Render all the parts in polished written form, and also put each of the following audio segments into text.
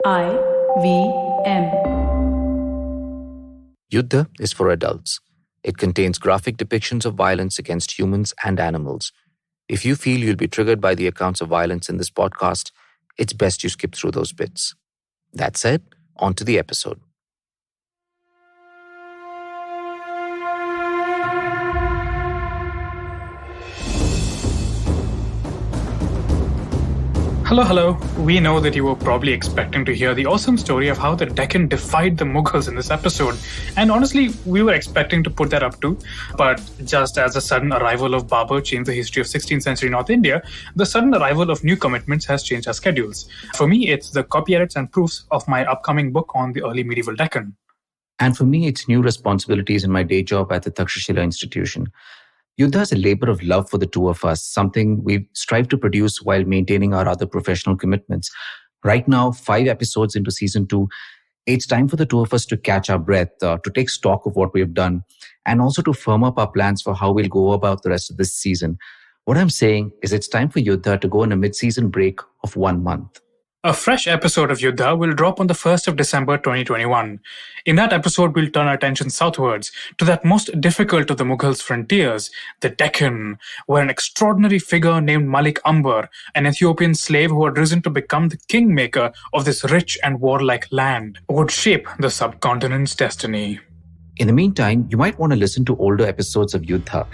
IVM. Yuddha is for adults. It contains graphic depictions of violence against humans and animals. If you feel you'll be triggered by the accounts of violence in this podcast, it's best you skip through those bits. That said, on to the episode. Hello. We know that you were probably expecting to hear the awesome story of how the Deccan defied the Mughals in this episode. And honestly, we were expecting to put that up too. But just as the sudden arrival of Babur changed the history of 16th century North India, the sudden arrival of new commitments has changed our schedules. For me, it's the copy edits and proofs of my upcoming book on the early medieval Deccan. And for me, it's new responsibilities in my day job at the Takshashila Institution. Yuddha is a labor of love for the two of us, something we've strived to produce while maintaining our other professional commitments. Right now, 5 episodes into season 2, it's time for the two of us to catch our breath, to take stock of what we've done, and also to firm up our plans for how we'll go about the rest of this season. What I'm saying is it's time for Yuddha to go on a mid-season break of 1 month. A fresh episode of Yuddha will drop on the 1st of December 2021. In that episode, we'll turn our attention southwards to that most difficult of the Mughals' frontiers, the Deccan, where an extraordinary figure named Malik Ambar, an Ethiopian slave who had risen to become the kingmaker of this rich and warlike land, would shape the subcontinent's destiny. In the meantime, you might want to listen to older episodes of Yuddha.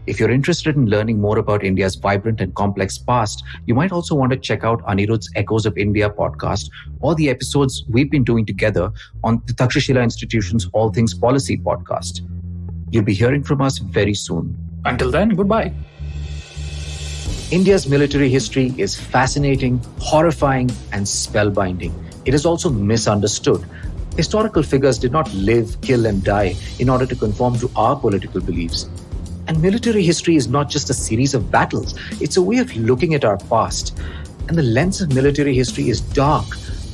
If you're interested in learning more about India's vibrant and complex past, you might also want to check out Anirudh's Echoes of India podcast or the episodes we've been doing together on the Takshashila Institution's All Things Policy podcast. You'll be hearing from us very soon. Until then, goodbye. India's military history is fascinating, horrifying, and spellbinding. It is also misunderstood. Historical figures did not live, kill, and die in order to conform to our political beliefs. And military history is not just a series of battles. It's a way of looking at our past. And the lens of military history is dark,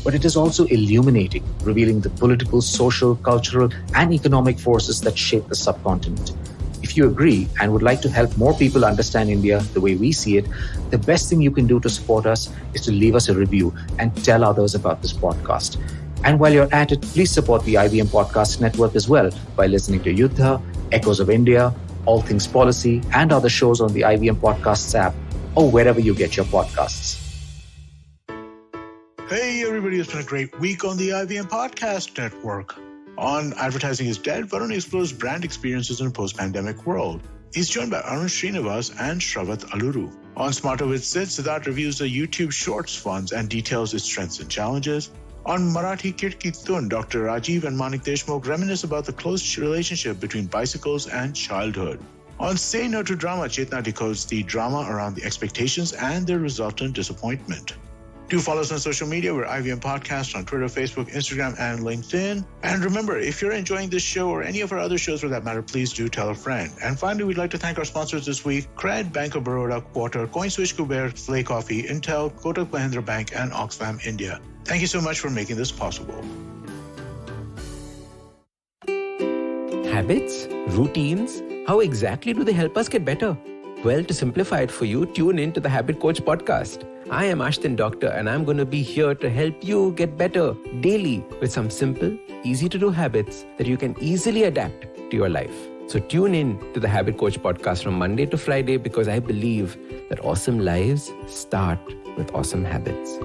but it is also illuminating, revealing the political, social, cultural, and economic forces that shape the subcontinent. If you agree and would like to help more people understand India the way we see it, the best thing you can do to support us is to leave us a review and tell others about this podcast. And while you're at it, please support the IVM Podcast Network as well by listening to Yuddha, Echoes of India, All Things Policy, and other shows on the IVM Podcasts app or wherever you get your podcasts. Hey everybody, it's been a great week on the IVM Podcast Network. On Advertising is Dead, Varun explores brand experiences in a post-pandemic world. He's joined by Arun Srinivas and Shravat Aluru. On Smarter with Sid, Siddharth reviews the YouTube Shorts funds and details its strengths and challenges. On Marathi Kirkitun, Dr. Rajiv and Manik Deshmukh reminisce about the close relationship between bicycles and childhood. On Say No to Drama, Chetna decodes the drama around the expectations and their resultant disappointment. Do follow us on social media. We're IVM Podcast on Twitter, Facebook, Instagram, and LinkedIn. And remember, if you're enjoying this show or any of our other shows for that matter, please do tell a friend. And finally, we'd like to thank our sponsors this week: Cred, Bank of Baroda, Quarter, CoinSwitch, Kuber, Flay Coffee, Intel, Kotak Mahindra Bank, and Oxfam India. Thank you so much for making this possible. Habits? Routines? How exactly do they help us get better? Well, to simplify it for you, tune in to the Habit Coach podcast. I am Ashton Doctor, and I'm going to be here to help you get better daily with some simple, easy-to-do habits that you can easily adapt to your life. So tune in to the Habit Coach podcast from Monday to Friday, because I believe that awesome lives start with awesome habits.